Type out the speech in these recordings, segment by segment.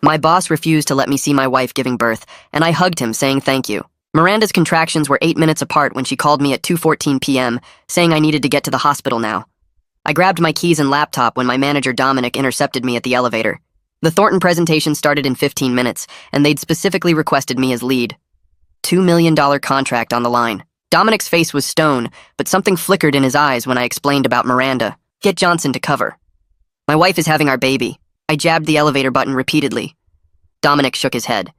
My boss refused to let me see my wife giving birth, and I hugged him, saying thank you. Miranda's contractions were 8 minutes apart when she called me at 2:14 p.m., saying I needed to get to the hospital now. I grabbed my keys and laptop when my manager Dominic intercepted me at the elevator. The Thornton presentation started in 15 minutes, and they'd specifically requested me as lead. $2 million contract on the line. Dominic's face was stone, but something flickered in his eyes when I explained about Miranda. Get Johnson to cover. My wife is having our baby. I jabbed the elevator button repeatedly. Dominic shook his head.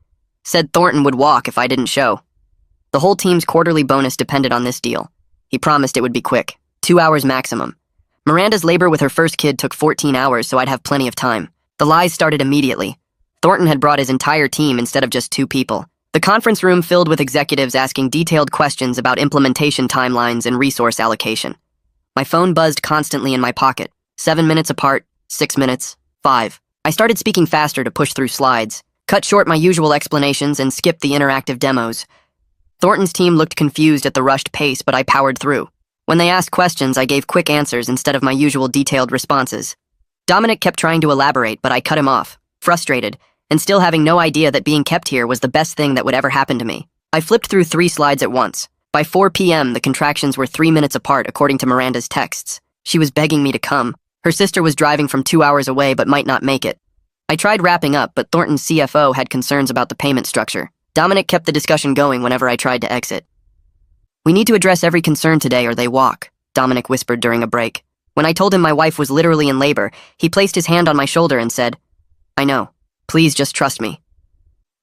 Said Thornton would walk if I didn't show. The whole team's quarterly bonus depended on this deal. He promised it would be quick. 2 hours maximum. Miranda's labor with her first kid took 14 hours, so I'd have plenty of time. The lies started immediately. Thornton had brought his entire team instead of just 2 people. The conference room filled with executives asking detailed questions about implementation timelines and resource allocation. My phone buzzed constantly in my pocket. 7 minutes apart, 6 minutes, 5. I started speaking faster to push through slides, cut short my usual explanations, and skipped the interactive demos. Thornton's team looked confused at the rushed pace, but I powered through. When they asked questions, I gave quick answers instead of my usual detailed responses. Dominic kept trying to elaborate, but I cut him off, frustrated, and still having no idea that being kept here was the best thing that would ever happen to me. I flipped through 3 slides at once. By 4 p.m., the contractions were 3 minutes apart according to Miranda's texts. She was begging me to come. Her sister was driving from 2 hours away but might not make it. I tried wrapping up, but Thornton's CFO had concerns about the payment structure. Dominic kept the discussion going whenever I tried to exit. We need to address every concern today or they walk, Dominic whispered during a break. When I told him my wife was literally in labor, he placed his hand on my shoulder and said, I know. Please just trust me.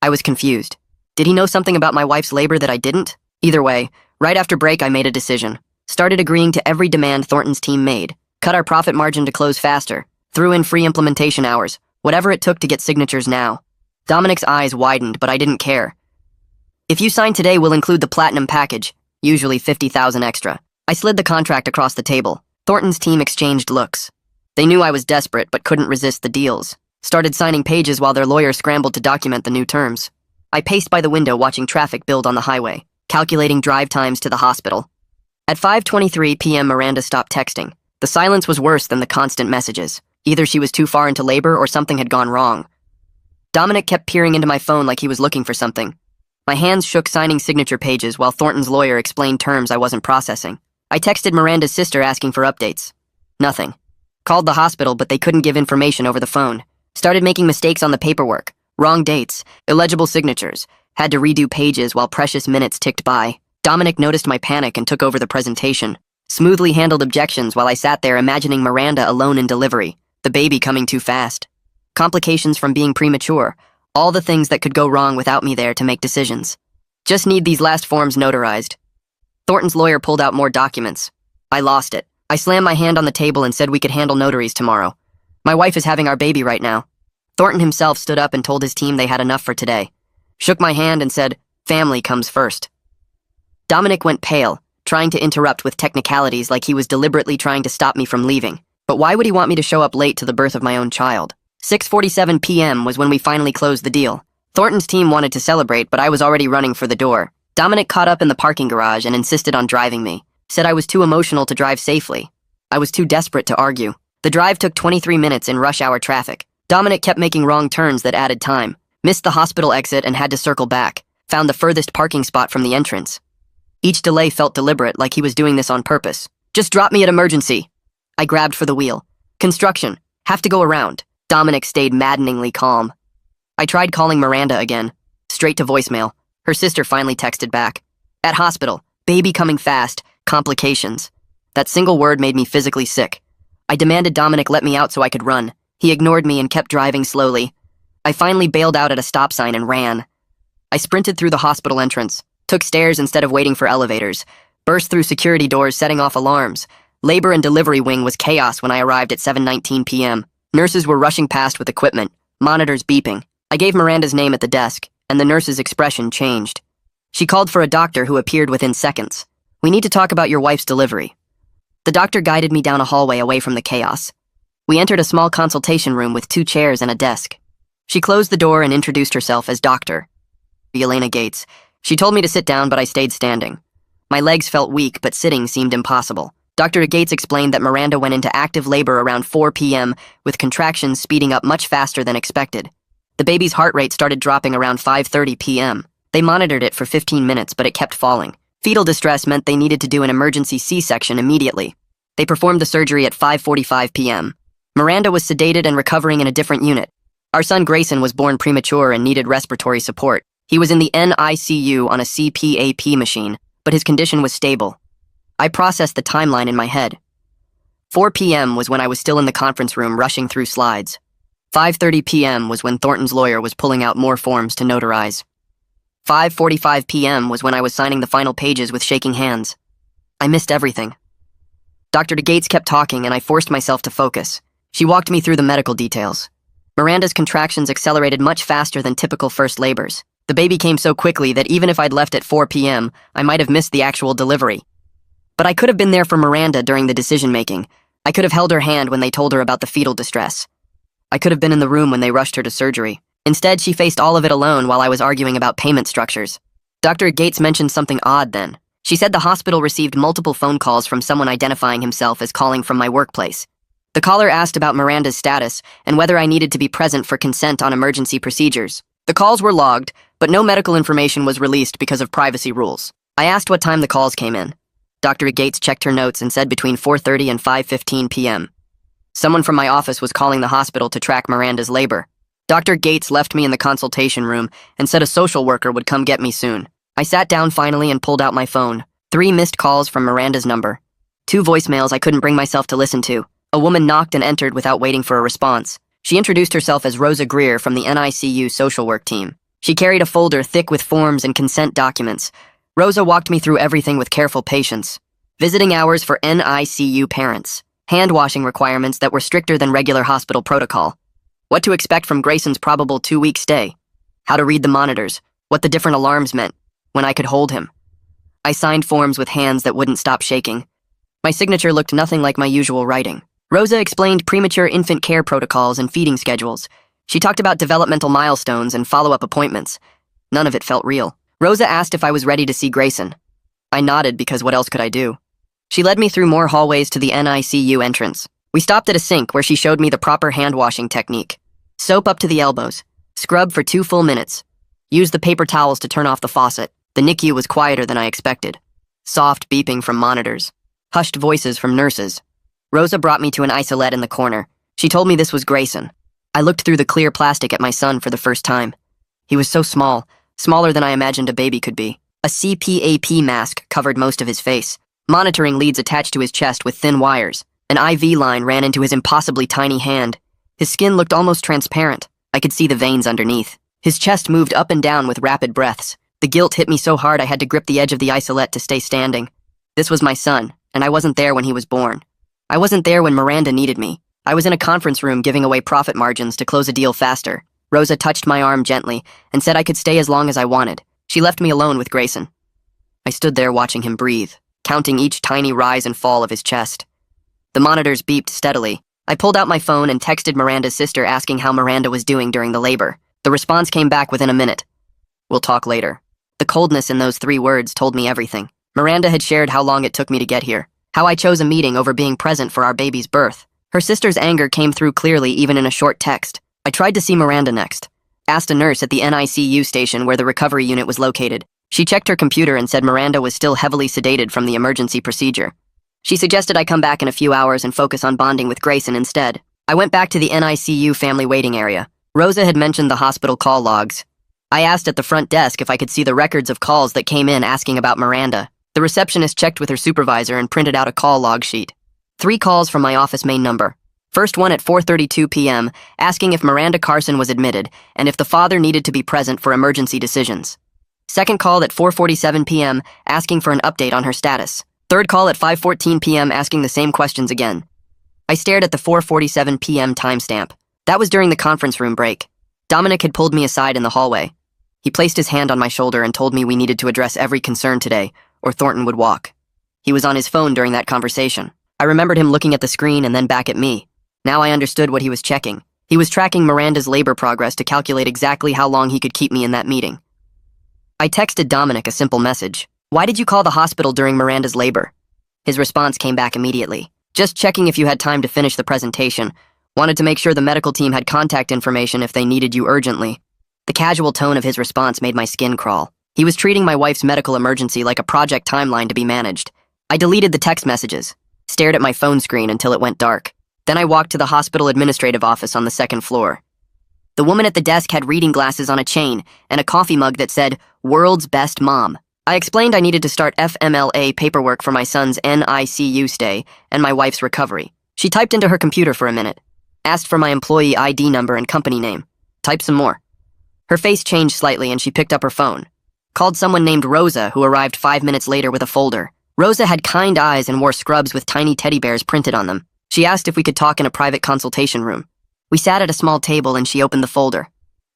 I was confused. Did he know something about my wife's labor that I didn't? Either way, right after break I made a decision. Started agreeing to every demand Thornton's team made. Cut our profit margin to close faster. Threw in free implementation hours. Whatever it took to get signatures now. Dominic's eyes widened, but I didn't care. If you sign today, we'll include the platinum package, usually $50,000 extra. I slid the contract across the table. Thornton's team exchanged looks. They knew I was desperate, but couldn't resist the deals. Started signing pages while their lawyer scrambled to document the new terms. I paced by the window watching traffic build on the highway, calculating drive times to the hospital. At 5:23 p.m., Miranda stopped texting. The silence was worse than the constant messages. Either she was too far into labor or something had gone wrong. Dominic kept peering into my phone like he was looking for something. My hands shook signing signature pages while Thornton's lawyer explained terms I wasn't processing. I texted Miranda's sister asking for updates. Nothing. Called the hospital, but they couldn't give information over the phone. Started making mistakes on the paperwork. Wrong dates, illegible signatures. Had to redo pages while precious minutes ticked by. Dominic noticed my panic and took over the presentation. Smoothly handled objections while I sat there imagining Miranda alone in delivery. The baby coming too fast. Complications from being premature. All the things that could go wrong without me there to make decisions. Just need these last forms notarized. Thornton's lawyer pulled out more documents. I lost it. I slammed my hand on the table and said we could handle notaries tomorrow. My wife is having our baby right now. Thornton himself stood up and told his team they had enough for today. Shook my hand and said, family comes first. Dominic went pale, trying to interrupt with technicalities like he was deliberately trying to stop me from leaving. But why would he want me to show up late to the birth of my own child? 6:47 p.m. was when we finally closed the deal. Thornton's team wanted to celebrate, but I was already running for the door. Dominic caught up in the parking garage and insisted on driving me. Said I was too emotional to drive safely. I was too desperate to argue. The drive took 23 minutes in rush hour traffic. Dominic kept making wrong turns that added time. Missed the hospital exit and had to circle back. Found the furthest parking spot from the entrance. Each delay felt deliberate, like he was doing this on purpose. Just drop me at emergency. I grabbed for the wheel. Construction. Have to go around. Dominic stayed maddeningly calm. I tried calling Miranda again. Straight to voicemail. Her sister finally texted back. At hospital. Baby coming fast. Complications. That single word made me physically sick. I demanded Dominic let me out so I could run. He ignored me and kept driving slowly. I finally bailed out at a stop sign and ran. I sprinted through the hospital entrance. Took stairs instead of waiting for elevators. Burst through security doors, setting off alarms. Labor and delivery wing was chaos when I arrived at 7:19 p.m. Nurses were rushing past with equipment, monitors beeping. I gave Miranda's name at the desk, and the nurse's expression changed. She called for a doctor who appeared within seconds. We need to talk about your wife's delivery. The doctor guided me down a hallway away from the chaos. We entered a small consultation room with 2 chairs and a desk. She closed the door and introduced herself as Dr. Elena Gates. She told me to sit down, but I stayed standing. My legs felt weak, but sitting seemed impossible. Dr. Gates explained that Miranda went into active labor around 4 p.m., with contractions speeding up much faster than expected. The baby's heart rate started dropping around 5:30 p.m. They monitored it for 15 minutes, but it kept falling. Fetal distress meant they needed to do an emergency C-section immediately. They performed the surgery at 5:45 p.m. Miranda was sedated and recovering in a different unit. Our son Grayson was born premature and needed respiratory support. He was in the NICU on a CPAP machine, but his condition was stable. I processed the timeline in my head. 4 p.m. was when I was still in the conference room rushing through slides. 5:30 p.m. was when Thornton's lawyer was pulling out more forms to notarize. 5:45 p.m. was when I was signing the final pages with shaking hands. I missed everything. Dr. Gates kept talking and I forced myself to focus. She walked me through the medical details. Miranda's contractions accelerated much faster than typical first labors. The baby came so quickly that even if I'd left at 4 p.m., I might have missed the actual delivery. But I could have been there for Miranda during the decision-making. I could have held her hand when they told her about the fetal distress. I could have been in the room when they rushed her to surgery. Instead, she faced all of it alone while I was arguing about payment structures. Dr. Gates mentioned something odd then. She said the hospital received multiple phone calls from someone identifying himself as calling from my workplace. The caller asked about Miranda's status and whether I needed to be present for consent on emergency procedures. The calls were logged, but no medical information was released because of privacy rules. I asked what time the calls came in. Dr. Gates checked her notes and said between 4:30 and 5:15 p.m. Someone from my office was calling the hospital to track Miranda's labor. Dr. Gates left me in the consultation room and said a social worker would come get me soon. I sat down finally and pulled out my phone. 3 missed calls from Miranda's number. 2 voicemails I couldn't bring myself to listen to. A woman knocked and entered without waiting for a response. She introduced herself as Rosa Greer from the NICU social work team. She carried a folder thick with forms and consent documents. Rosa walked me through everything with careful patience. Visiting hours for NICU parents. Hand-washing requirements that were stricter than regular hospital protocol. What to expect from Grayson's probable 2-week stay. How to read the monitors. What the different alarms meant. When I could hold him. I signed forms with hands that wouldn't stop shaking. My signature looked nothing like my usual writing. Rosa explained premature infant care protocols and feeding schedules. She talked about developmental milestones and follow-up appointments. None of it felt real. Rosa asked if I was ready to see Grayson. I nodded because what else could I do? She led me through more hallways to the NICU entrance. We stopped at a sink where she showed me the proper hand-washing technique. Soap up to the elbows. Scrub for 2 full minutes. Use the paper towels to turn off the faucet. The NICU was quieter than I expected. Soft beeping from monitors. Hushed voices from nurses. Rosa brought me to an isolette in the corner. She told me this was Grayson. I looked through the clear plastic at my son for the first time. He was so small, smaller than I imagined a baby could be. A CPAP mask covered most of his face. Monitoring leads attached to his chest with thin wires. An IV line ran into his impossibly tiny hand. His skin looked almost transparent. I could see the veins underneath. His chest moved up and down with rapid breaths. The guilt hit me so hard I had to grip the edge of the isolette to stay standing. This was my son, and I wasn't there when he was born. I wasn't there when Miranda needed me. I was in a conference room giving away profit margins to close a deal faster. Rosa touched my arm gently and said I could stay as long as I wanted. She left me alone with Grayson. I stood there watching him breathe, counting each tiny rise and fall of his chest. The monitors beeped steadily. I pulled out my phone and texted Miranda's sister asking how Miranda was doing during the labor. The response came back within a minute. We'll talk later. The coldness in those 3 words told me everything. Miranda had shared how long it took me to get here. How I chose a meeting over being present for our baby's birth. Her sister's anger came through clearly even in a short text. I tried to see Miranda next. Asked a nurse at the NICU station where the recovery unit was located. She checked her computer and said Miranda was still heavily sedated from the emergency procedure. She suggested I come back in a few hours and focus on bonding with Grayson instead. I went back to the NICU family waiting area. Rosa had mentioned the hospital call logs. I asked at the front desk if I could see the records of calls that came in asking about Miranda. The receptionist checked with her supervisor and printed out a call log sheet. 3 calls from my office main number. First one at 4:32 p.m., asking if Miranda Carson was admitted and if the father needed to be present for emergency decisions. Second call at 4:47 p.m., asking for an update on her status. Third call at 5:14 p.m., asking the same questions again. I stared at the 4:47 p.m. timestamp. That was during the conference room break. Dominic had pulled me aside in the hallway. He placed his hand on my shoulder and told me we needed to address every concern today, or Thornton would walk. He was on his phone during that conversation. I remembered him looking at the screen and then back at me. Now I understood what he was checking. He was tracking Miranda's labor progress to calculate exactly how long he could keep me in that meeting. I texted Dominic a simple message. Why did you call the hospital during Miranda's labor? His response came back immediately. Just checking if you had time to finish the presentation. Wanted to make sure the medical team had contact information if they needed you urgently. The casual tone of his response made my skin crawl. He was treating my wife's medical emergency like a project timeline to be managed. I deleted the text messages, stared at my phone screen until it went dark. Then I walked to the hospital administrative office on the second floor. The woman at the desk had reading glasses on a chain and a coffee mug that said, "World's Best Mom." I explained I needed to start FMLA paperwork for my son's NICU stay and my wife's recovery. She typed into her computer for a minute, asked for my employee ID number and company name, typed some more. Her face changed slightly and she picked up her phone. Called someone named Rosa, who arrived 5 minutes later with a folder. Rosa had kind eyes and wore scrubs with tiny teddy bears printed on them. She asked if we could talk in a private consultation room. We sat at a small table and she opened the folder.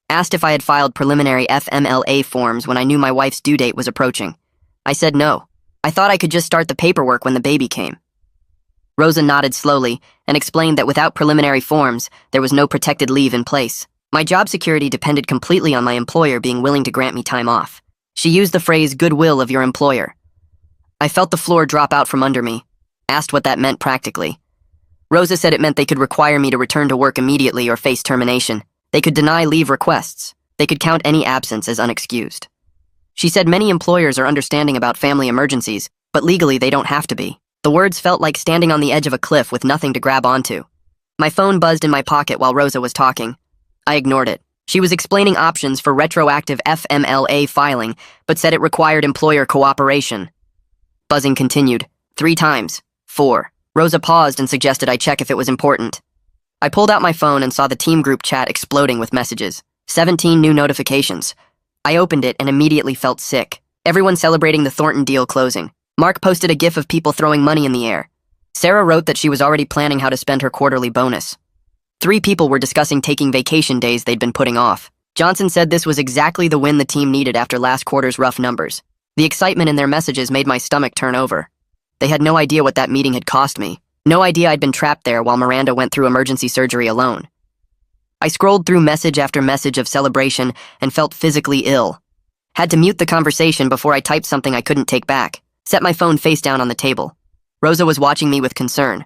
Asked if I had filed preliminary FMLA forms when I knew my wife's due date was approaching. I said no. I thought I could just start the paperwork when the baby came. Rosa nodded slowly and explained that without preliminary forms, there was no protected leave in place. My job security depended completely on my employer being willing to grant me time off. She used the phrase goodwill of your employer. I felt the floor drop out from under me, asked what that meant practically. Rosa said it meant they could require me to return to work immediately or face termination. They could deny leave requests. They could count any absence as unexcused. She said many employers are understanding about family emergencies, but legally they don't have to be. The words felt like standing on the edge of a cliff with nothing to grab onto. My phone buzzed in my pocket while Rosa was talking. I ignored it. She was explaining options for retroactive FMLA filing, but said it required employer cooperation. Buzzing continued. 3 times. 4. Rosa paused and suggested I check if it was important. I pulled out my phone and saw the team group chat exploding with messages. 17 new notifications. I opened it and immediately felt sick. Everyone celebrating the Thornton deal closing. Mark posted a gif of people throwing money in the air. Sarah wrote that she was already planning how to spend her quarterly bonus. 3 people were discussing taking vacation days they'd been putting off. Johnson said this was exactly the win the team needed after last quarter's rough numbers. The excitement in their messages made my stomach turn over. They had no idea what that meeting had cost me. No idea I'd been trapped there while Miranda went through emergency surgery alone. I scrolled through message after message of celebration and felt physically ill. Had to mute the conversation before I typed something I couldn't take back. Set my phone face down on the table. Rosa was watching me with concern.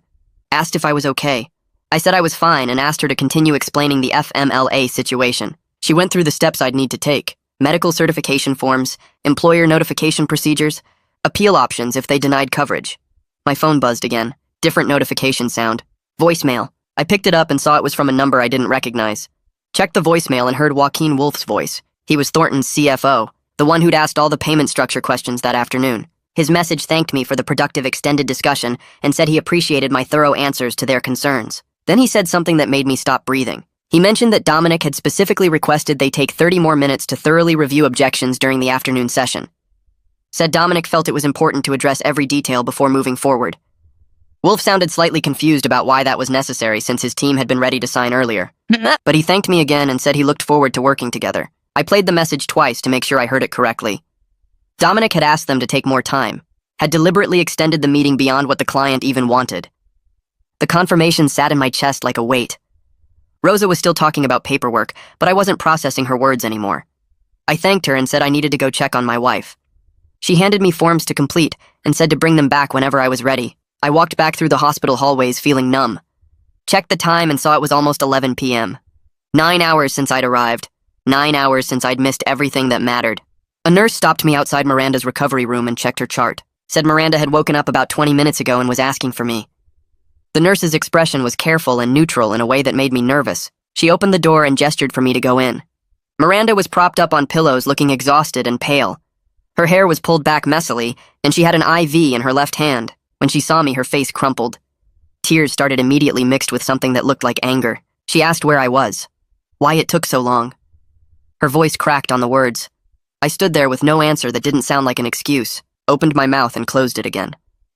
Asked if I was okay. I said I was fine and asked her to continue explaining the FMLA situation. She went through the steps I'd need to take. Medical certification forms, employer notification procedures, appeal options if they denied coverage. My phone buzzed again. Different notification sound. Voicemail. I picked it up and saw it was from a number I didn't recognize. Checked the voicemail and heard Joaquin Wolf's voice. He was Thornton's CFO, the one who'd asked all the payment structure questions that afternoon. His message thanked me for the productive extended discussion and said he appreciated my thorough answers to their concerns. Then he said something that made me stop breathing. He mentioned that Dominic had specifically requested they take 30 more minutes to thoroughly review objections during the afternoon session. Said Dominic felt it was important to address every detail before moving forward. Wolf sounded slightly confused about why that was necessary since his team had been ready to sign earlier. But he thanked me again and said he looked forward to working together. I played the message twice to make sure I heard it correctly. Dominic had asked them to take more time, had deliberately extended the meeting beyond what the client even wanted. The confirmation sat in my chest like a weight. Rosa was still talking about paperwork, but I wasn't processing her words anymore. I thanked her and said I needed to go check on my wife. She handed me forms to complete and said to bring them back whenever I was ready. I walked back through the hospital hallways feeling numb. Checked the time and saw it was almost 11 p.m. 9 hours since I'd arrived. 9 hours since I'd missed everything that mattered. A nurse stopped me outside Miranda's recovery room and checked her chart. Said Miranda had woken up about 20 minutes ago and was asking for me. The nurse's expression was careful and neutral in a way that made me nervous. She opened the door and gestured for me to go in. Miranda was propped up on pillows looking exhausted and pale. Her hair was pulled back messily, and she had an IV in her left hand. When she saw me, her face crumpled. Tears started immediately mixed with something that looked like anger. She asked where I was, why it took so long. Her voice cracked on the words. I stood there with no answer that didn't sound like an excuse, opened my mouth and closed it again.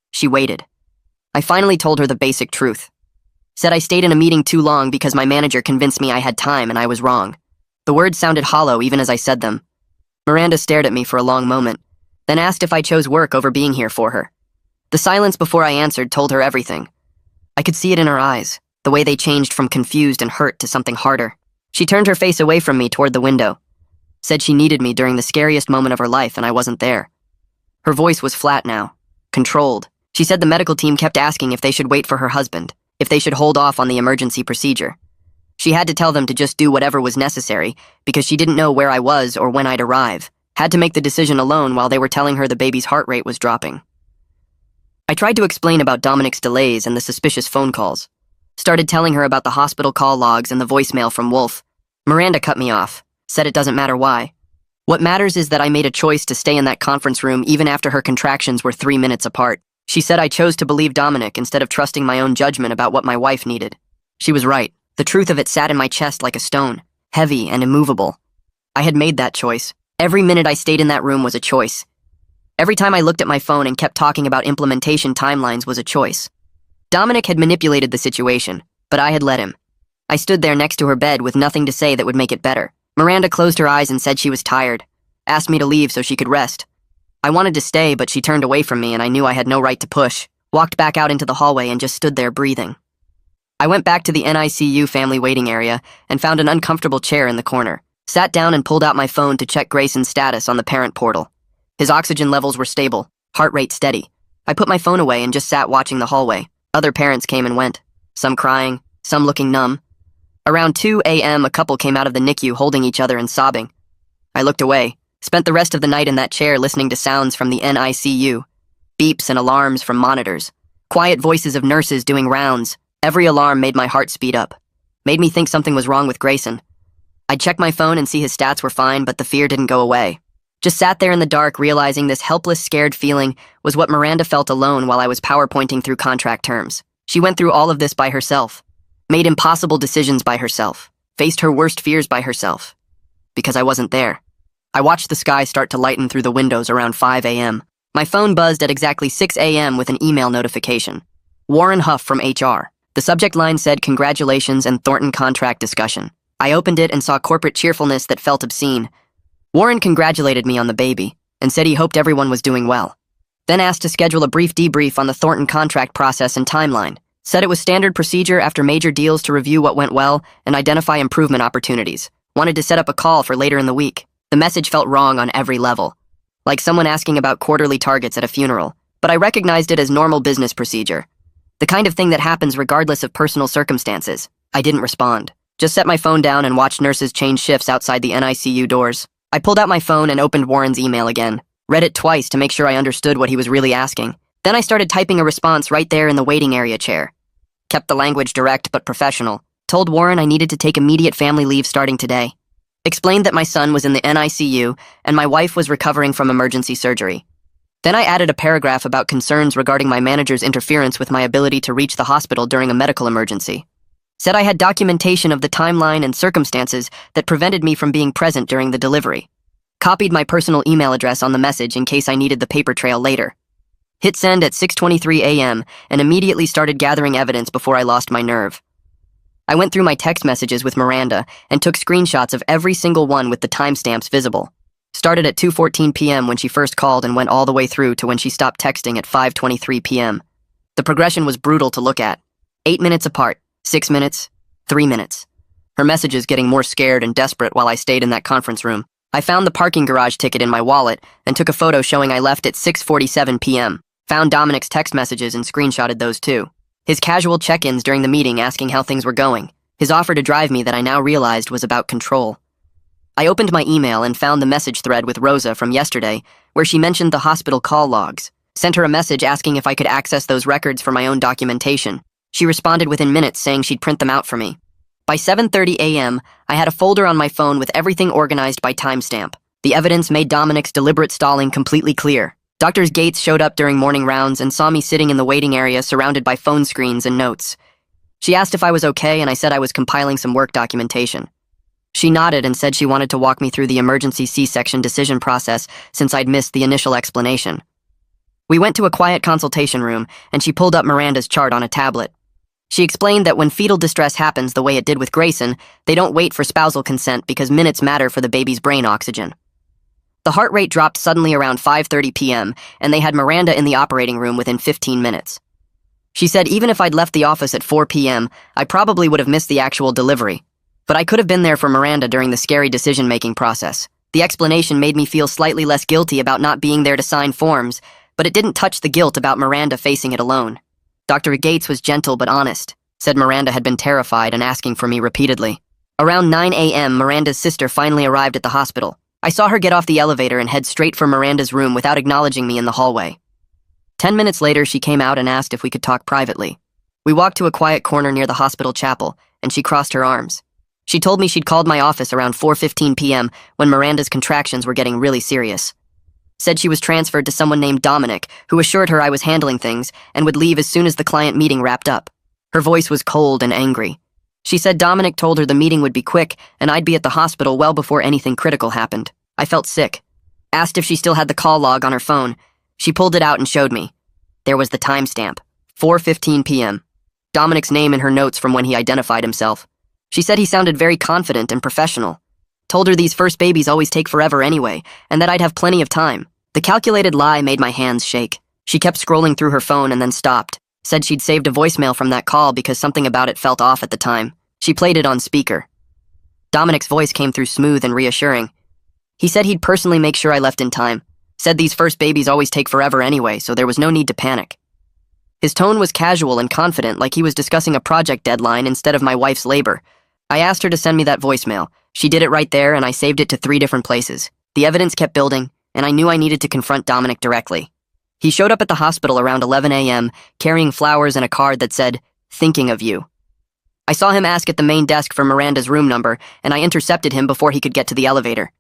She waited. I finally told her the basic truth. Said I stayed in a meeting too long because my manager convinced me I had time and I was wrong. The words sounded hollow even as I said them. Miranda stared at me for a long moment, then asked if I chose work over being here for her. The silence before I answered told her everything. I could see it in her eyes, the way they changed from confused and hurt to something harder. She turned her face away from me toward the window. Said she needed me during the scariest moment of her life and I wasn't there. Her voice was flat now, controlled. She said the medical team kept asking if they should wait for her husband, if they should hold off on the emergency procedure. She had to tell them to just do whatever was necessary because she didn't know where I was or when I'd arrive. Had to make the decision alone while they were telling her the baby's heart rate was dropping. I tried to explain about Dominic's delays and the suspicious phone calls. Started telling her about the hospital call logs and the voicemail from Wolf. Miranda cut me off, said it doesn't matter why. What matters is that I made a choice to stay in that conference room even after her contractions were 3 minutes apart. She said I chose to believe Dominic instead of trusting my own judgment about what my wife needed. She was right. The truth of it sat in my chest like a stone, heavy and immovable. I had made that choice. Every minute I stayed in that room was a choice. Every time I looked at my phone and kept talking about implementation timelines was a choice. Dominic had manipulated the situation, but I had let him. I stood there next to her bed with nothing to say that would make it better. Miranda closed her eyes and said she was tired, asked me to leave so she could rest. I wanted to stay, but she turned away from me and I knew I had no right to push. Walked back out into the hallway and just stood there breathing. I went back to the NICU family waiting area and found an uncomfortable chair in the corner. Sat down and pulled out my phone to check Grayson's status on the parent portal. His oxygen levels were stable, heart rate steady. I put my phone away and just sat watching the hallway. Other parents came and went, some crying, some looking numb. Around 2 a.m., a couple came out of the NICU holding each other and sobbing. I looked away, spent the rest of the night in that chair listening to sounds from the NICU, beeps and alarms from monitors, quiet voices of nurses doing rounds. Every alarm made my heart speed up, made me think something was wrong with Grayson. I'd check my phone and see his stats were fine, but the fear didn't go away. Just sat there in the dark, realizing this helpless, scared feeling was what Miranda felt alone while I was PowerPointing through contract terms. She went through all of this by herself, made impossible decisions by herself, faced her worst fears by herself. Because I wasn't there. I watched the sky start to lighten through the windows around 5 a.m. My phone buzzed at exactly 6 a.m. with an email notification. Warren Huff from HR. The subject line said, "Congratulations and Thornton contract discussion." I opened it and saw corporate cheerfulness that felt obscene. Warren congratulated me on the baby and said he hoped everyone was doing well. Then asked to schedule a brief debrief on the Thornton contract process and timeline. Said it was standard procedure after major deals to review what went well and identify improvement opportunities. Wanted to set up a call for later in the week. The message felt wrong on every level. Like someone asking about quarterly targets at a funeral. But I recognized it as normal business procedure. The kind of thing that happens regardless of personal circumstances. I didn't respond. Just set my phone down and watched nurses change shifts outside the NICU doors. I pulled out my phone and opened Warren's email again. Read it twice to make sure I understood what he was really asking. Then I started typing a response right there in the waiting area chair. Kept the language direct but professional. Told Warren I needed to take immediate family leave starting today. Explained that my son was in the NICU and my wife was recovering from emergency surgery. Then I added a paragraph about concerns regarding my manager's interference with my ability to reach the hospital during a medical emergency. Said I had documentation of the timeline and circumstances that prevented me from being present during the delivery. Copied my personal email address on the message in case I needed the paper trail later. Hit send at 6:23 a.m. and immediately started gathering evidence before I lost my nerve. I went through my text messages with Miranda and took screenshots of every single one with the timestamps visible. Started at 2:14 p.m. when she first called and went all the way through to when she stopped texting at 5:23 p.m. The progression was brutal to look at. 8 minutes apart, 6 minutes, 3 minutes. Her messages getting more scared and desperate while I stayed in that conference room. I found the parking garage ticket in my wallet and took a photo showing I left at 6:47 p.m. Found Dominic's text messages and screenshotted those too. His casual check-ins during the meeting asking how things were going. His offer to drive me that I now realized was about control. I opened my email and found the message thread with Rosa from yesterday, where she mentioned the hospital call logs. Sent her a message asking if I could access those records for my own documentation. She responded within minutes saying she'd print them out for me. By 7:30 a.m., I had a folder on my phone with everything organized by timestamp. The evidence made Dominic's deliberate stalling completely clear. Dr. Gates showed up during morning rounds and saw me sitting in the waiting area surrounded by phone screens and notes. She asked if I was okay and I said I was compiling some work documentation. She nodded and said she wanted to walk me through the emergency C-section decision process since I'd missed the initial explanation. We went to a quiet consultation room and she pulled up Miranda's chart on a tablet. She explained that when fetal distress happens the way it did with Grayson, they don't wait for spousal consent because minutes matter for the baby's brain oxygen. The heart rate dropped suddenly around 5:30 p.m. and they had Miranda in the operating room within 15 minutes. She said even if I'd left the office at 4 p.m., I probably would have missed the actual delivery. But I could have been there for Miranda during the scary decision-making process. The explanation made me feel slightly less guilty about not being there to sign forms, but it didn't touch the guilt about Miranda facing it alone. Dr. Gates was gentle but honest. said Miranda had been terrified and asking for me repeatedly. Around 9 a.m., Miranda's sister finally arrived at the hospital. I saw her get off the elevator and head straight for Miranda's room without acknowledging me in the hallway. 10 minutes later, she came out and asked if we could talk privately. We walked to a quiet corner near the hospital chapel, and she crossed her arms. She told me she'd called my office around 4:15 p.m. when Miranda's contractions were getting really serious. Said she was transferred to someone named Dominic, who assured her I was handling things and would leave as soon as the client meeting wrapped up. Her voice was cold and angry. She said Dominic told her the meeting would be quick and I'd be at the hospital well before anything critical happened. I felt sick. Asked if she still had the call log on her phone. She pulled it out and showed me. There was the timestamp, 4:15 p.m. Dominic's name in her notes from when he identified himself. She said he sounded very confident and professional. Told her these first babies always take forever anyway, and that I'd have plenty of time. The calculated lie made my hands shake. She kept scrolling through her phone and then stopped. Said she'd saved a voicemail from that call because something about it felt off at the time. She played it on speaker. Dominic's voice came through smooth and reassuring. He said he'd personally make sure I left in time. Said these first babies always take forever anyway, so there was no need to panic. His tone was casual and confident, like he was discussing a project deadline instead of my wife's labor. I asked her to send me that voicemail. She did it right there, and I saved it to 3 different places. The evidence kept building, and I knew I needed to confront Dominic directly. He showed up at the hospital around 11 a.m., carrying flowers and a card that said, "Thinking of you." I saw him ask at the main desk for Miranda's room number, and I intercepted him before he could get to the elevator.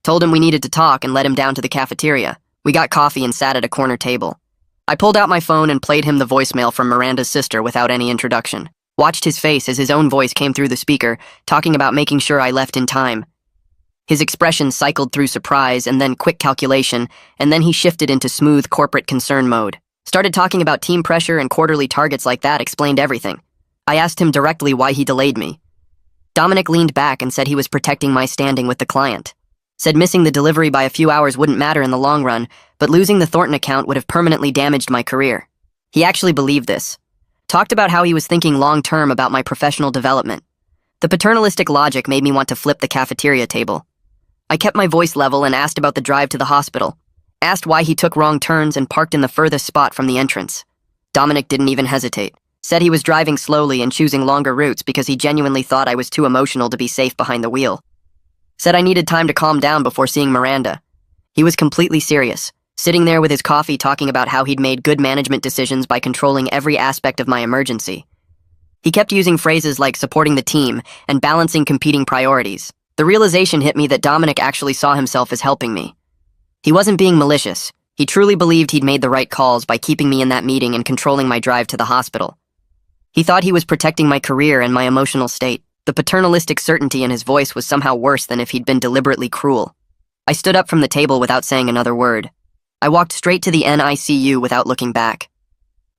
Told him we needed to talk and led him down to the cafeteria. We got coffee and sat at a corner table. I pulled out my phone and played him the voicemail from Miranda's sister without any introduction. Watched his face as his own voice came through the speaker, talking about making sure I left in time. His expression cycled through surprise and then quick calculation, and then he shifted into smooth corporate concern mode. Started talking about team pressure and quarterly targets like that explained everything. I asked him directly why he delayed me. Dominic leaned back and said he was protecting my standing with the client. Said missing the delivery by a few hours wouldn't matter in the long run, but losing the Thornton account would have permanently damaged my career. He actually believed this. Talked about how he was thinking long-term about my professional development. The paternalistic logic made me want to flip the cafeteria table. I kept my voice level and asked about the drive to the hospital. Asked why he took wrong turns and parked in the furthest spot from the entrance. Dominic didn't even hesitate. Said he was driving slowly and choosing longer routes because he genuinely thought I was too emotional to be safe behind the wheel. Said I needed time to calm down before seeing Miranda. He was completely serious, sitting there with his coffee talking about how he'd made good management decisions by controlling every aspect of my emergency. He kept using phrases like supporting the team and balancing competing priorities. The realization hit me that Dominic actually saw himself as helping me. He wasn't being malicious. He truly believed he'd made the right calls by keeping me in that meeting and controlling my drive to the hospital. He thought he was protecting my career and my emotional state. The paternalistic certainty in his voice was somehow worse than if he'd been deliberately cruel. I stood up from the table without saying another word. I walked straight to the NICU without looking back.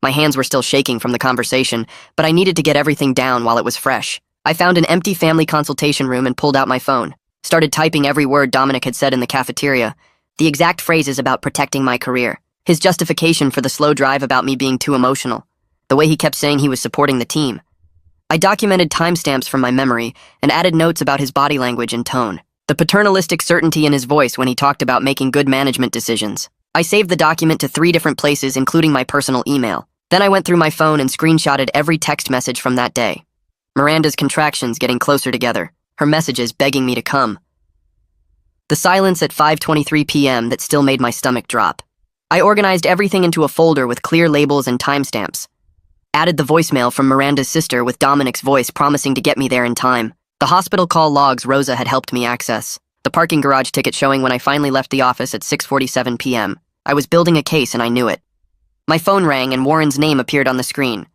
My hands were still shaking from the conversation, but I needed to get everything down while it was fresh. I found an empty family consultation room and pulled out my phone. Started typing every word Dominic had said in the cafeteria. The exact phrases about protecting my career. His justification for the slow drive about me being too emotional. The way he kept saying he was supporting the team. I documented timestamps from my memory and added notes about his body language and tone. The paternalistic certainty in his voice when he talked about making good management decisions. I saved the document to 3 different places, including my personal email. Then I went through my phone and screenshotted every text message from that day. Miranda's contractions getting closer together, her messages begging me to come. The silence at 5:23 p.m. that still made my stomach drop. I organized everything into a folder with clear labels and timestamps. Added the voicemail from Miranda's sister with Dominic's voice promising to get me there in time. The hospital call logs Rosa had helped me access. The parking garage ticket showing when I finally left the office at 6:47 p.m. I was building a case and I knew it. My phone rang and Warren's name appeared on the screen.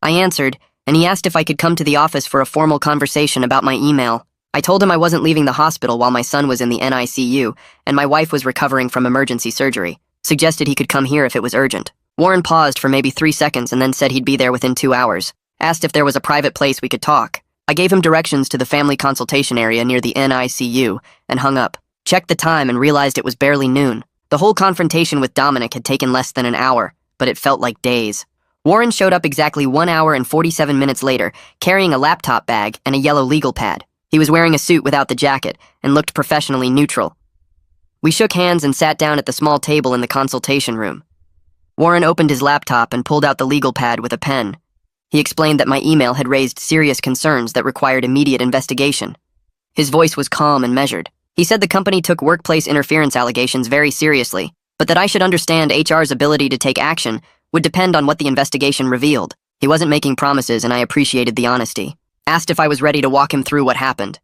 I answered, and he asked if I could come to the office for a formal conversation about my email. I told him I wasn't leaving the hospital while my son was in the NICU, and my wife was recovering from emergency surgery. Suggested he could come here if it was urgent. Warren paused for maybe 3 seconds and then said he'd be there within 2 hours. Asked if there was a private place we could talk. I gave him directions to the family consultation area near the NICU and hung up. Checked the time and realized it was barely noon. The whole confrontation with Dominic had taken less than an hour, but it felt like days. Warren showed up exactly 1 hour and 47 minutes later, carrying a laptop bag and a yellow legal pad. He was wearing a suit without the jacket and looked professionally neutral. We shook hands and sat down at the small table in the consultation room. Warren opened his laptop and pulled out the legal pad with a pen. He explained that my email had raised serious concerns that required immediate investigation. His voice was calm and measured. He said the company took workplace interference allegations very seriously, but that I should understand HR's ability to take action would depend on what the investigation revealed. He wasn't making promises, and I appreciated the honesty. Asked if I was ready to walk him through what happened.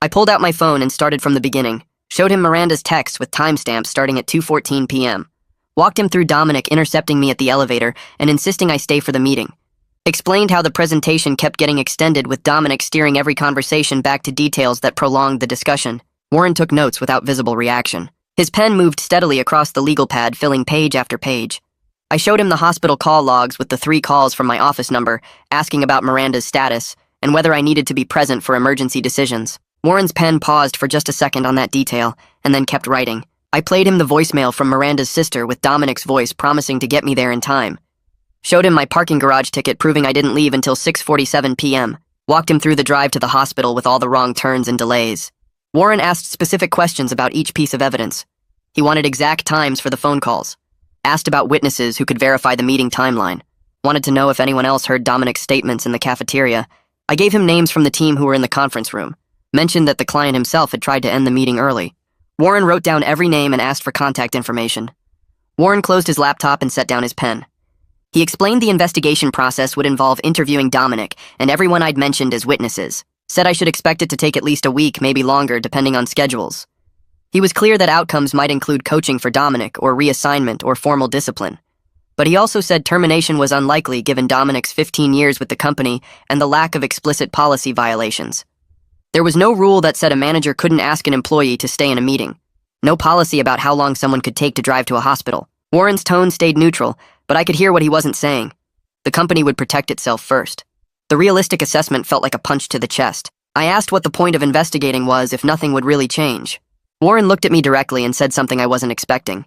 I pulled out my phone and started from the beginning. Showed him Miranda's text with timestamps starting at 2:14 p.m. Walked him through Dominic intercepting me at the elevator and insisting I stay for the meeting. Explained how the presentation kept getting extended with Dominic steering every conversation back to details that prolonged the discussion. Warren took notes without visible reaction. His pen moved steadily across the legal pad, filling page after page. I showed him the hospital call logs with the 3 calls from my office number, asking about Miranda's status and whether I needed to be present for emergency decisions. Warren's pen paused for just a second on that detail, and then kept writing. I played him the voicemail from Miranda's sister with Dominic's voice promising to get me there in time. Showed him my parking garage ticket proving I didn't leave until 6:47 p.m. Walked him through the drive to the hospital with all the wrong turns and delays. Warren asked specific questions about each piece of evidence. He wanted exact times for the phone calls. Asked about witnesses who could verify the meeting timeline. Wanted to know if anyone else heard Dominic's statements in the cafeteria. I gave him names from the team who were in the conference room. Mentioned that the client himself had tried to end the meeting early. Warren wrote down every name and asked for contact information. Warren closed his laptop and set down his pen. He explained the investigation process would involve interviewing Dominic and everyone I'd mentioned as witnesses. Said I should expect it to take at least a week, maybe longer, depending on schedules. He was clear that outcomes might include coaching for Dominic or reassignment or formal discipline. But he also said termination was unlikely given Dominic's 15 years with the company and the lack of explicit policy violations. There was no rule that said a manager couldn't ask an employee to stay in a meeting. No policy about how long someone could take to drive to a hospital. Warren's tone stayed neutral, but I could hear what he wasn't saying. The company would protect itself first. The realistic assessment felt like a punch to the chest. I asked what the point of investigating was if nothing would really change. Warren looked at me directly and said something I wasn't expecting.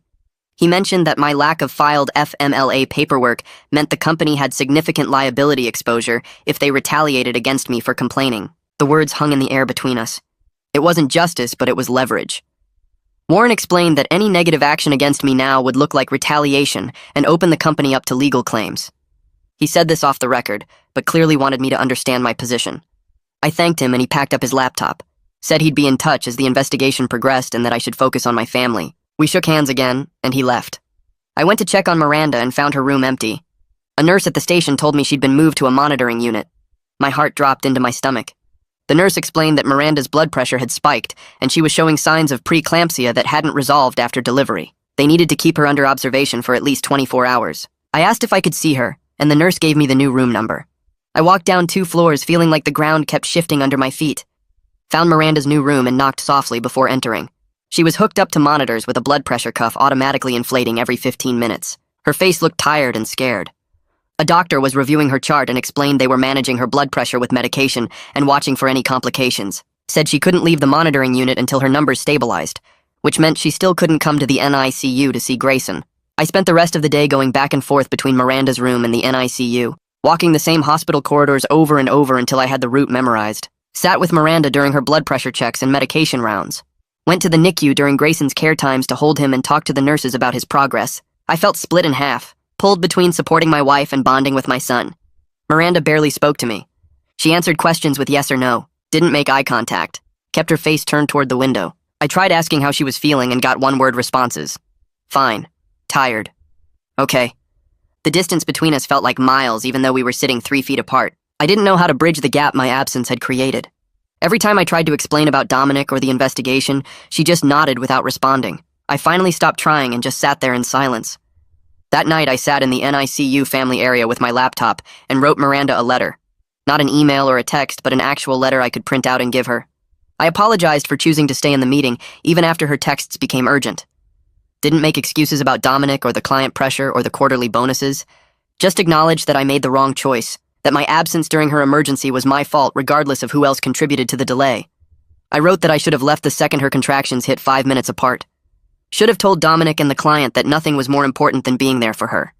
He mentioned that my lack of filed FMLA paperwork meant the company had significant liability exposure if they retaliated against me for complaining. The words hung in the air between us. It wasn't justice, but it was leverage. Warren explained that any negative action against me now would look like retaliation and open the company up to legal claims. He said this off the record, but clearly wanted me to understand my position. I thanked him and he packed up his laptop. Said he'd be in touch as the investigation progressed and that I should focus on my family. We shook hands again, and he left. I went to check on Miranda and found her room empty. A nurse at the station told me she'd been moved to a monitoring unit. My heart dropped into my stomach. The nurse explained that Miranda's blood pressure had spiked, and she was showing signs of preeclampsia that hadn't resolved after delivery. They needed to keep her under observation for at least 24 hours. I asked if I could see her, and the nurse gave me the new room number. I walked down 2 floors feeling like the ground kept shifting under my feet. Found Miranda's new room and knocked softly before entering. She was hooked up to monitors with a blood pressure cuff automatically inflating every 15 minutes. Her face looked tired and scared. A doctor was reviewing her chart and explained they were managing her blood pressure with medication and watching for any complications. Said she couldn't leave the monitoring unit until her numbers stabilized, which meant she still couldn't come to the NICU to see Grayson. I spent the rest of the day going back and forth between Miranda's room and the NICU, walking the same hospital corridors over and over until I had the route memorized. Sat with Miranda during her blood pressure checks and medication rounds. Went to the NICU during Grayson's care times to hold him and talk to the nurses about his progress. I felt split in half, pulled between supporting my wife and bonding with my son. Miranda barely spoke to me. She answered questions with yes or no, didn't make eye contact, kept her face turned toward the window. I tried asking how she was feeling and got one-word responses. Fine. Tired. Okay. The distance between us felt like miles even though we were sitting 3 feet apart. I didn't know how to bridge the gap my absence had created. Every time I tried to explain about Dominic or the investigation, she just nodded without responding. I finally stopped trying and just sat there in silence. That night I sat in the NICU family area with my laptop and wrote Miranda a letter. Not an email or a text, but an actual letter I could print out and give her. I apologized for choosing to stay in the meeting, even after her texts became urgent. Didn't make excuses about Dominic or the client pressure or the quarterly bonuses. Just acknowledged that I made the wrong choice, that my absence during her emergency was my fault regardless of who else contributed to the delay. I wrote that I should have left the second her contractions hit 5 minutes apart. Should have told Dominic and the client that nothing was more important than being there for her.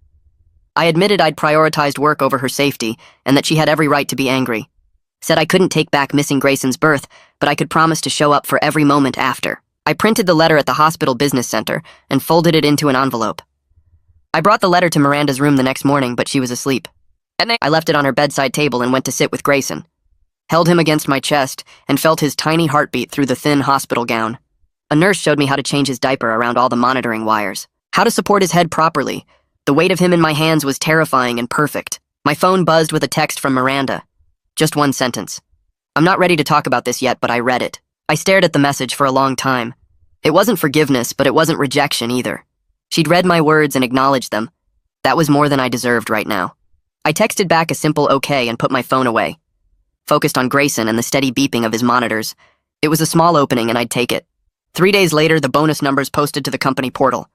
I admitted I'd prioritized work over her safety and that she had every right to be angry. Said I couldn't take back missing Grayson's birth, but I could promise to show up for every moment after. I printed the letter at the hospital business center and folded it into an envelope. I brought the letter to Miranda's room the next morning, but she was asleep. At night, I left it on her bedside table and went to sit with Grayson. Held him against my chest and felt his tiny heartbeat through the thin hospital gown. A nurse showed me how to change his diaper around all the monitoring wires, how to support his head properly. The weight of him in my hands was terrifying and perfect. My phone buzzed with a text from Miranda. Just one sentence. I'm not ready to talk about this yet, but I read it. I stared at the message for a long time. It wasn't forgiveness, but it wasn't rejection either. She'd read my words and acknowledged them. That was more than I deserved right now. I texted back a simple okay and put my phone away. Focused on Grayson and the steady beeping of his monitors. It was a small opening and I'd take it. 3 days later, the bonus numbers posted to the company portal.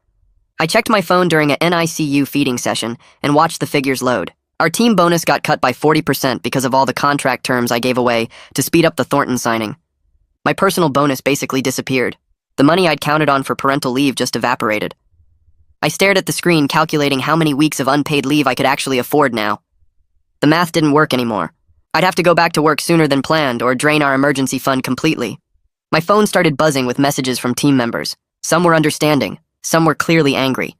I checked my phone during a NICU feeding session and watched the figures load. Our team bonus got cut by 40% because of all the contract terms I gave away to speed up the Thornton signing. My personal bonus basically disappeared. The money I'd counted on for parental leave just evaporated. I stared at the screen, calculating how many weeks of unpaid leave I could actually afford now. The math didn't work anymore. I'd have to go back to work sooner than planned or drain our emergency fund completely. My phone started buzzing with messages from team members. Some were understanding, some were clearly angry.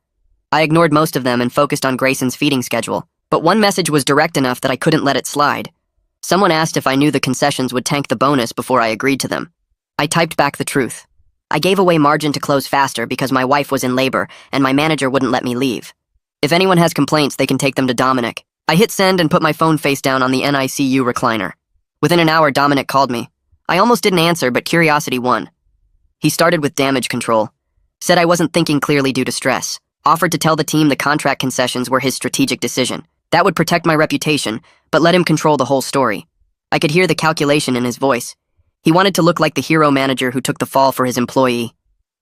I ignored most of them and focused on Grayson's feeding schedule, but one message was direct enough that I couldn't let it slide. Someone asked if I knew the concessions would tank the bonus before I agreed to them. I typed back the truth. I gave away margin to close faster because my wife was in labor and my manager wouldn't let me leave. If anyone has complaints, they can take them to Dominic. I hit send and put my phone face down on the NICU recliner. Within an hour, Dominic called me. I almost didn't answer, but curiosity won. He started with damage control. Said I wasn't thinking clearly due to stress. Offered to tell the team the contract concessions were his strategic decision. That would protect my reputation, but let him control the whole story. I could hear the calculation in his voice. He wanted to look like the hero manager who took the fall for his employee.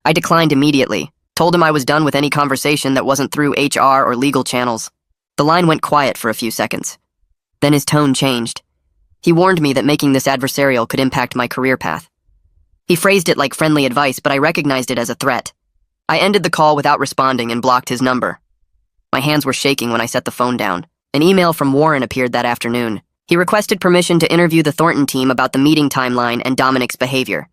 I declined immediately, told him I was done with any conversation that wasn't through HR or legal channels. The line went quiet for a few seconds. Then his tone changed. He warned me that making this adversarial could impact my career path. He phrased it like friendly advice, but I recognized it as a threat. I ended the call without responding and blocked his number. My hands were shaking when I set the phone down. An email from Warren appeared that afternoon. He requested permission to interview the Thornton team about the meeting timeline and Dominic's behavior.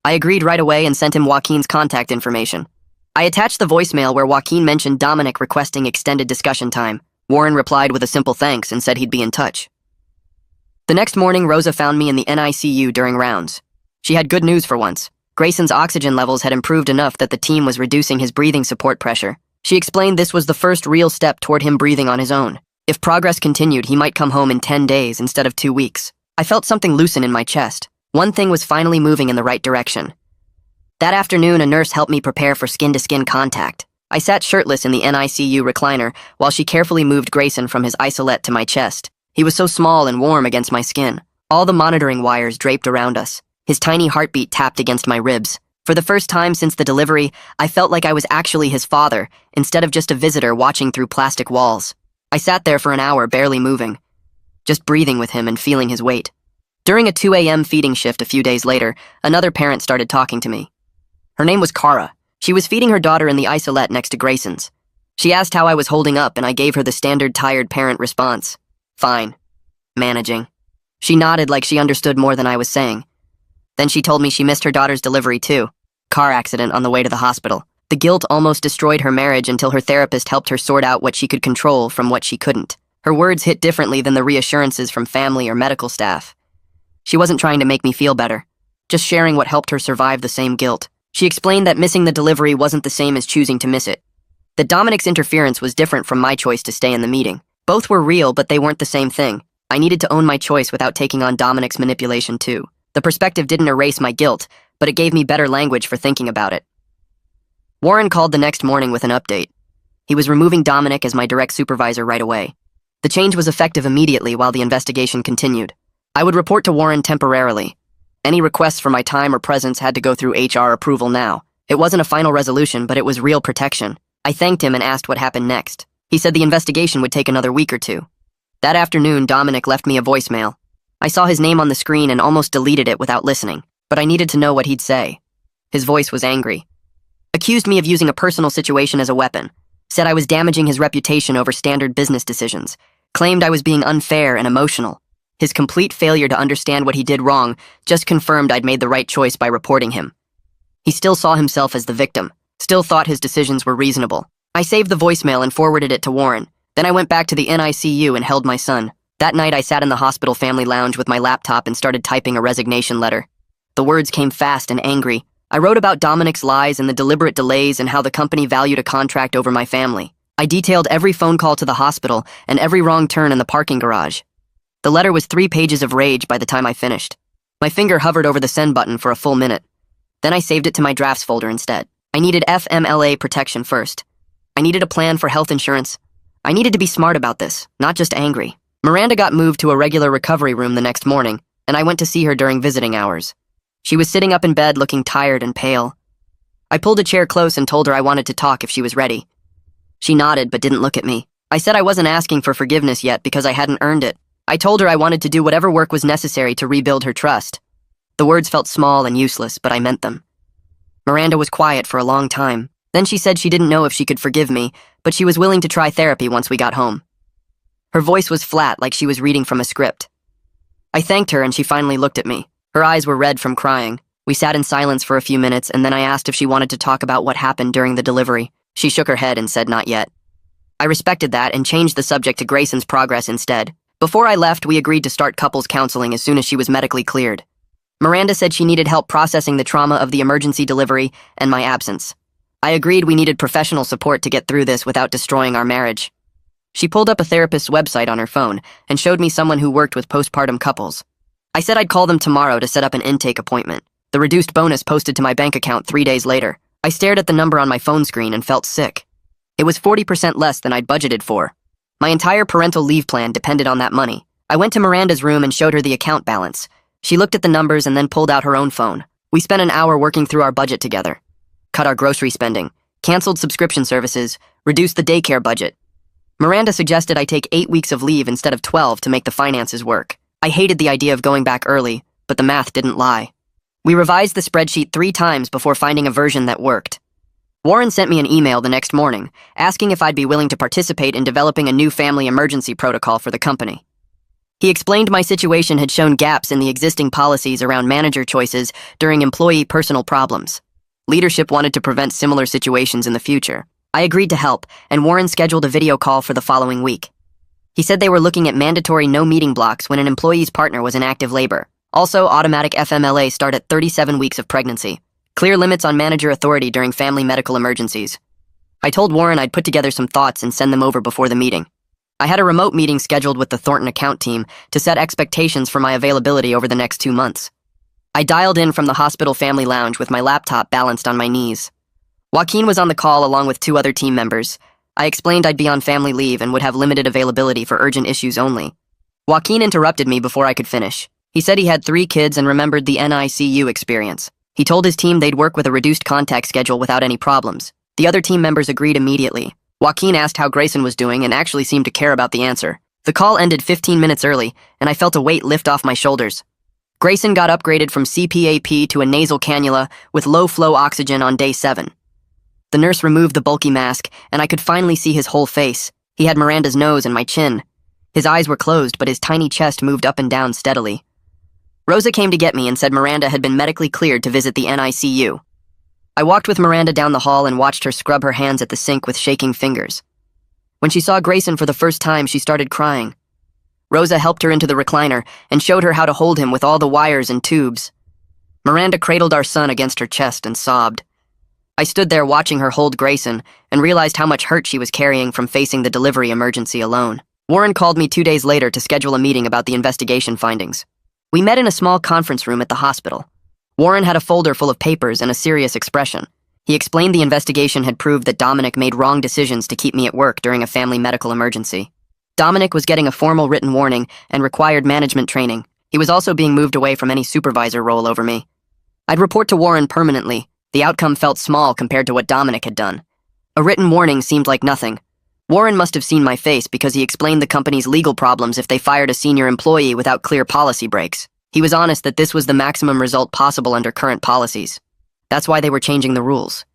I agreed right away and sent him Joaquin's contact information. I attached the voicemail where Joaquin mentioned Dominic requesting extended discussion time. Warren replied with a simple thanks and said he'd be in touch. The next morning, Rosa found me in the NICU during rounds. She had good news for once. Grayson's oxygen levels had improved enough that the team was reducing his breathing support pressure. She explained this was the first real step toward him breathing on his own. If progress continued, he might come home in 10 days instead of 2 weeks. I felt something loosen in my chest. One thing was finally moving in the right direction. That afternoon, a nurse helped me prepare for skin-to-skin contact. I sat shirtless in the NICU recliner while she carefully moved Grayson from his isolette to my chest. He was so small and warm against my skin. All the monitoring wires draped around us. His tiny heartbeat tapped against my ribs. For the first time since the delivery, I felt like I was actually his father, instead of just a visitor watching through plastic walls. I sat there for an hour, barely moving, just breathing with him and feeling his weight. During a 2 a.m. feeding shift a few days later, another parent started talking to me. Her name was Kara. She was feeding her daughter in the isolette next to Grayson's. She asked how I was holding up, and I gave her the standard tired parent response. Fine. Managing. She nodded like she understood more than I was saying. Then she told me she missed her daughter's delivery too. Car accident on the way to the hospital. The guilt almost destroyed her marriage until her therapist helped her sort out what she could control from what she couldn't. Her words hit differently than the reassurances from family or medical staff. She wasn't trying to make me feel better, just sharing what helped her survive the same guilt. She explained that missing the delivery wasn't the same as choosing to miss it. That Dominic's interference was different from my choice to stay in the meeting. Both were real, but they weren't the same thing. I needed to own my choice without taking on Dominic's manipulation too. The perspective didn't erase my guilt, but it gave me better language for thinking about it. Warren called the next morning with an update. He was removing Dominic as my direct supervisor right away. The change was effective immediately while the investigation continued. I would report to Warren temporarily. Any requests for my time or presence had to go through HR approval now. It wasn't a final resolution, but it was real protection. I thanked him and asked what happened next. He said the investigation would take another week or two. That afternoon, Dominic left me a voicemail. I saw his name on the screen and almost deleted it without listening, but I needed to know what he'd say. His voice was angry. Accused me of using a personal situation as a weapon. Said I was damaging his reputation over standard business decisions. Claimed I was being unfair and emotional. His complete failure to understand what he did wrong just confirmed I'd made the right choice by reporting him. He still saw himself as the victim, still thought his decisions were reasonable. I saved the voicemail and forwarded it to Warren. Then I went back to the NICU and held my son. That night I sat in the hospital family lounge with my laptop and started typing a resignation letter. The words came fast and angry. I wrote about Dominic's lies and the deliberate delays and how the company valued a contract over my family. I detailed every phone call to the hospital and every wrong turn in the parking garage. The letter was 3 pages of rage by the time I finished. My finger hovered over the send button for a full minute. Then I saved it to my drafts folder instead. I needed FMLA protection first. I needed a plan for health insurance. I needed to be smart about this, not just angry. Miranda got moved to a regular recovery room the next morning, and I went to see her during visiting hours. She was sitting up in bed looking tired and pale. I pulled a chair close and told her I wanted to talk if she was ready. She nodded but didn't look at me. I said I wasn't asking for forgiveness yet because I hadn't earned it. I told her I wanted to do whatever work was necessary to rebuild her trust. The words felt small and useless, but I meant them. Miranda was quiet for a long time. Then she said she didn't know if she could forgive me, but she was willing to try therapy once we got home. Her voice was flat, like she was reading from a script. I thanked her and she finally looked at me. Her eyes were red from crying. We sat in silence for a few minutes and then I asked if she wanted to talk about what happened during the delivery. She shook her head and said not yet. I respected that and changed the subject to Grayson's progress instead. Before I left, we agreed to start couples counseling as soon as she was medically cleared. Miranda said she needed help processing the trauma of the emergency delivery and my absence. I agreed we needed professional support to get through this without destroying our marriage. She pulled up a therapist's website on her phone and showed me someone who worked with postpartum couples. I said I'd call them tomorrow to set up an intake appointment. The reduced bonus posted to my bank account 3 days later. I stared at the number on my phone screen and felt sick. It was 40% less than I'd budgeted for. My entire parental leave plan depended on that money. I went to Miranda's room and showed her the account balance. She looked at the numbers and then pulled out her own phone. We spent an hour working through our budget together. Cut our grocery spending, canceled subscription services, reduced the daycare budget. Miranda suggested I take 8 weeks of leave instead of 12 to make the finances work. I hated the idea of going back early, but the math didn't lie. We revised the spreadsheet 3 times before finding a version that worked. Warren sent me an email the next morning, asking if I'd be willing to participate in developing a new family emergency protocol for the company. He explained my situation had shown gaps in the existing policies around manager choices during employee personal problems. Leadership wanted to prevent similar situations in the future. I agreed to help, and Warren scheduled a video call for the following week. He said they were looking at mandatory no-meeting blocks when an employee's partner was in active labor. Also, automatic FMLA start at 37 weeks of pregnancy. Clear limits on manager authority during family medical emergencies. I told Warren I'd put together some thoughts and send them over before the meeting. I had a remote meeting scheduled with the Thornton account team to set expectations for my availability over the next 2 months. I dialed in from the hospital family lounge with my laptop balanced on my knees. Joaquin was on the call along with 2 other team members. I explained I'd be on family leave and would have limited availability for urgent issues only. Joaquin interrupted me before I could finish. He said he had 3 kids and remembered the NICU experience. He told his team they'd work with a reduced contact schedule without any problems. The other team members agreed immediately. Joaquin asked how Grayson was doing and actually seemed to care about the answer. The call ended 15 minutes early, and I felt a weight lift off my shoulders. Grayson got upgraded from CPAP to a nasal cannula with low-flow oxygen on day 7. The nurse removed the bulky mask, and I could finally see his whole face. He had Miranda's nose and my chin. His eyes were closed, but his tiny chest moved up and down steadily. Rosa came to get me and said Miranda had been medically cleared to visit the NICU. I walked with Miranda down the hall and watched her scrub her hands at the sink with shaking fingers. When she saw Grayson for the first time, she started crying. Rosa helped her into the recliner and showed her how to hold him with all the wires and tubes. Miranda cradled our son against her chest and sobbed. I stood there watching her hold Grayson and realized how much hurt she was carrying from facing the delivery emergency alone. Warren called me 2 days later to schedule a meeting about the investigation findings. We met in a small conference room at the hospital. Warren had a folder full of papers and a serious expression. He explained the investigation had proved that Dominic made wrong decisions to keep me at work during a family medical emergency. Dominic was getting a formal written warning and required management training. He was also being moved away from any supervisor role over me. I'd report to Warren permanently. The outcome felt small compared to what Dominic had done. A written warning seemed like nothing. Warren must have seen my face because he explained the company's legal problems if they fired a senior employee without clear policy breaks. He was honest that this was the maximum result possible under current policies. That's why they were changing the rules.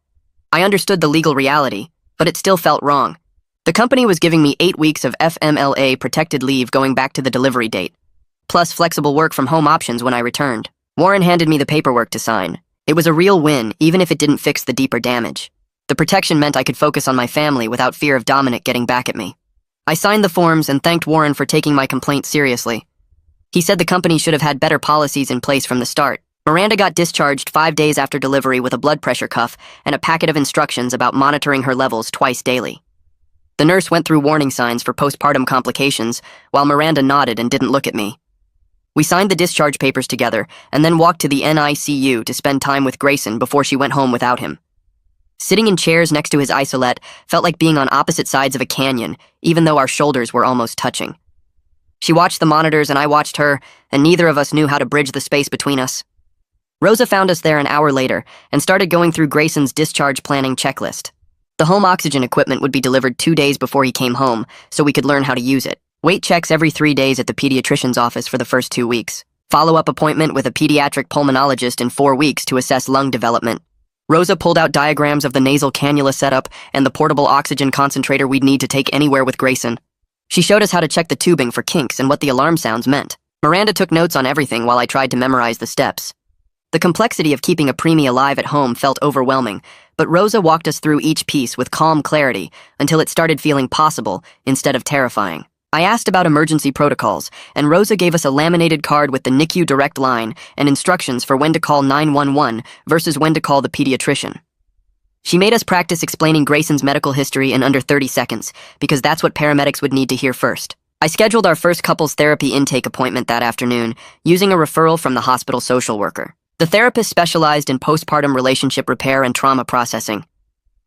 I understood the legal reality, but it still felt wrong. The company was giving me 8 weeks of FMLA protected leave going back to the delivery date, plus flexible work from home options when I returned. Warren handed me the paperwork to sign. It was a real win, even if it didn't fix the deeper damage. The protection meant I could focus on my family without fear of Dominic getting back at me. I signed the forms and thanked Warren for taking my complaint seriously. He said the company should have had better policies in place from the start. Miranda got discharged 5 days after delivery with a blood pressure cuff and a packet of instructions about monitoring her levels twice daily. The nurse went through warning signs for postpartum complications, while Miranda nodded and didn't look at me. We signed the discharge papers together and then walked to the NICU to spend time with Grayson before she went home without him. Sitting in chairs next to his isolette felt like being on opposite sides of a canyon, even though our shoulders were almost touching. She watched the monitors and I watched her, and neither of us knew how to bridge the space between us. Rosa found us there an hour later and started going through Grayson's discharge planning checklist. The home oxygen equipment would be delivered 2 days before he came home, so we could learn how to use it. Weight checks every 3 days at the pediatrician's office for the first 2 weeks. Follow-up appointment with a pediatric pulmonologist in 4 weeks to assess lung development. Rosa pulled out diagrams of the nasal cannula setup and the portable oxygen concentrator we'd need to take anywhere with Grayson. She showed us how to check the tubing for kinks and what the alarm sounds meant. Miranda took notes on everything while I tried to memorize the steps. The complexity of keeping a preemie alive at home felt overwhelming, but Rosa walked us through each piece with calm clarity until it started feeling possible instead of terrifying. I asked about emergency protocols, and Rosa gave us a laminated card with the NICU direct line and instructions for when to call 911 versus when to call the pediatrician. She made us practice explaining Grayson's medical history in under 30 seconds, because that's what paramedics would need to hear first. I scheduled our first couples therapy intake appointment that afternoon, using a referral from the hospital social worker. The therapist specialized in postpartum relationship repair and trauma processing.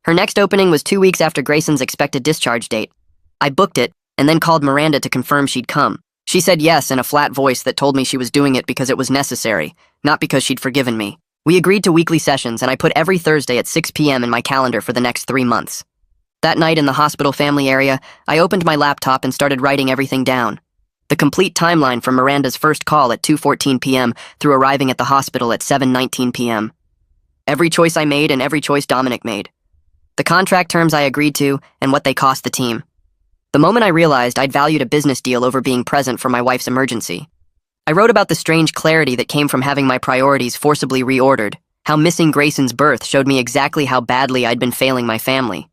Her next opening was 2 weeks after Grayson's expected discharge date. I booked it, and then called Miranda to confirm she'd come. She said yes in a flat voice that told me she was doing it because it was necessary, not because she'd forgiven me. We agreed to weekly sessions, and I put every Thursday at 6 p.m. in my calendar for the next 3 months. That night in the hospital family area, I opened my laptop and started writing everything down. The complete timeline from Miranda's first call at 2:14 p.m. through arriving at the hospital at 7:19 p.m. Every choice I made and every choice Dominic made. The contract terms I agreed to and what they cost the team. The moment I realized I'd valued a business deal over being present for my wife's emergency. I wrote about the strange clarity that came from having my priorities forcibly reordered, how missing Grayson's birth showed me exactly how badly I'd been failing my family.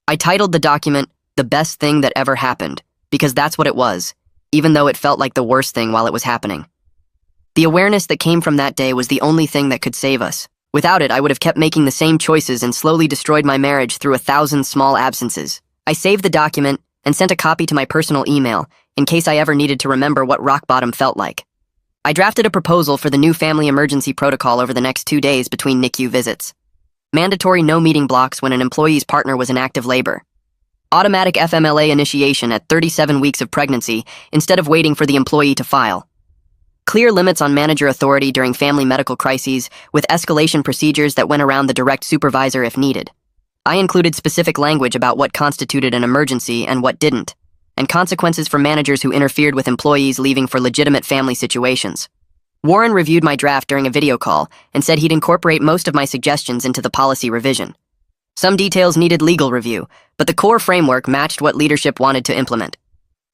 I titled the document, "The Best Thing That Ever Happened," because that's what it was, even though it felt like the worst thing while it was happening. The awareness that came from that day was the only thing that could save us. Without it, I would have kept making the same choices and slowly destroyed my marriage through 1,000 small absences. I saved the document and sent a copy to my personal email in case I ever needed to remember what rock bottom felt like. I drafted a proposal for the new family emergency protocol over the next 2 days between NICU visits. Mandatory no meeting blocks when an employee's partner was in active labor. Automatic FMLA initiation at 37 weeks of pregnancy instead of waiting for the employee to file. Clear limits on manager authority during family medical crises with escalation procedures that went around the direct supervisor if needed. I included specific language about what constituted an emergency and what didn't, and consequences for managers who interfered with employees leaving for legitimate family situations. Warren reviewed my draft during a video call and said he'd incorporate most of my suggestions into the policy revision. Some details needed legal review, but the core framework matched what leadership wanted to implement.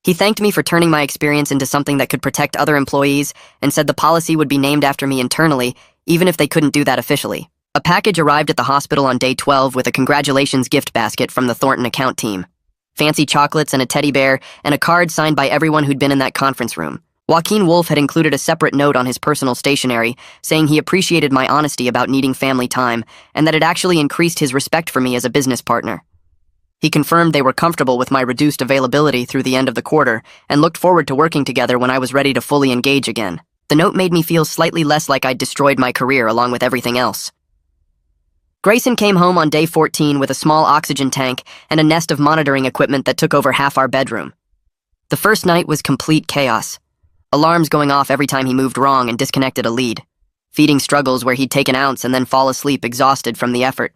He thanked me for turning my experience into something that could protect other employees and said the policy would be named after me internally, even if they couldn't do that officially. A package arrived at the hospital on day 12 with a congratulations gift basket from the Thornton account team. Fancy chocolates and a teddy bear, and a card signed by everyone who'd been in that conference room. Joaquin Wolf had included a separate note on his personal stationery, saying he appreciated my honesty about needing family time, and that it actually increased his respect for me as a business partner. He confirmed they were comfortable with my reduced availability through the end of the quarter, and looked forward to working together when I was ready to fully engage again. The note made me feel slightly less like I'd destroyed my career along with everything else. Grayson came home on day 14 with a small oxygen tank and a nest of monitoring equipment that took over half our bedroom. The first night was complete chaos. Alarms going off every time he moved wrong and disconnected a lead. Feeding struggles where he'd take an ounce and then fall asleep exhausted from the effort.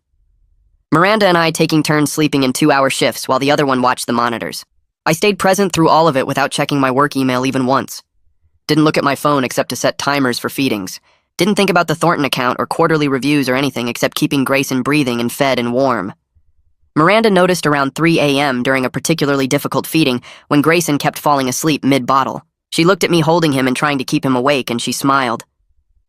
Miranda and I taking turns sleeping in 2-hour shifts while the other one watched the monitors. I stayed present through all of it without checking my work email even once. Didn't look at my phone except to set timers for feedings. Didn't think about the Thornton account or quarterly reviews or anything except keeping Grayson breathing and fed and warm. Miranda noticed around 3 a.m. during a particularly difficult feeding when Grayson kept falling asleep mid-bottle. She looked at me holding him and trying to keep him awake, and she smiled.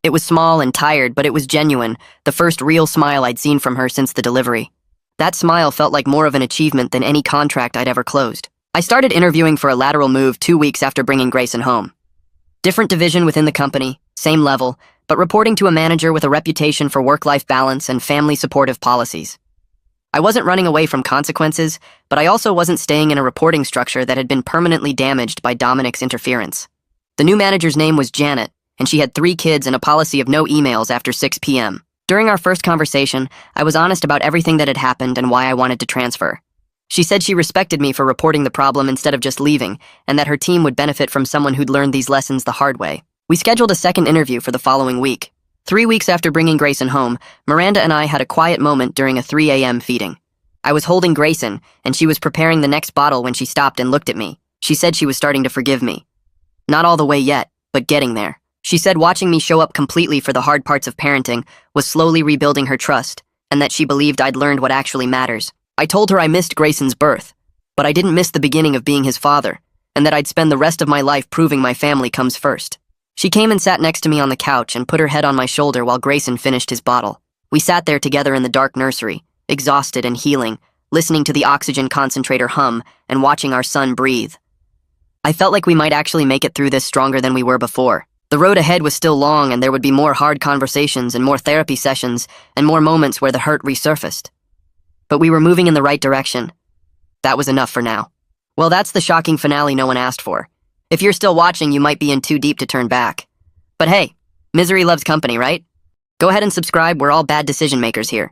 It was small and tired, but it was genuine, the first real smile I'd seen from her since the delivery. That smile felt like more of an achievement than any contract I'd ever closed. I started interviewing for a lateral move 2 weeks after bringing Grayson home. Different division within the company, same level, but reporting to a manager with a reputation for work-life balance and family-supportive policies. I wasn't running away from consequences, but I also wasn't staying in a reporting structure that had been permanently damaged by Dominic's interference. The new manager's name was Janet, and she had 3 kids and a policy of no emails after 6 p.m. During our first conversation, I was honest about everything that had happened and why I wanted to transfer. She said she respected me for reporting the problem instead of just leaving, and that her team would benefit from someone who'd learned these lessons the hard way. We scheduled a second interview for the following week. 3 weeks after bringing Grayson home, Miranda and I had a quiet moment during a 3 a.m. feeding. I was holding Grayson, and she was preparing the next bottle when she stopped and looked at me. She said she was starting to forgive me. Not all the way yet, but getting there. She said watching me show up completely for the hard parts of parenting was slowly rebuilding her trust, and that she believed I'd learned what actually matters. I told her I missed Grayson's birth, but I didn't miss the beginning of being his father, and that I'd spend the rest of my life proving my family comes first. She came and sat next to me on the couch and put her head on my shoulder while Grayson finished his bottle. We sat there together in the dark nursery, exhausted and healing, listening to the oxygen concentrator hum and watching our son breathe. I felt like we might actually make it through this stronger than we were before. The road ahead was still long, and there would be more hard conversations and more therapy sessions and more moments where the hurt resurfaced. But we were moving in the right direction. That was enough for now. Well, that's the shocking finale no one asked for. If you're still watching, you might be in too deep to turn back. But hey, misery loves company, right? Go ahead and subscribe, we're all bad decision makers here.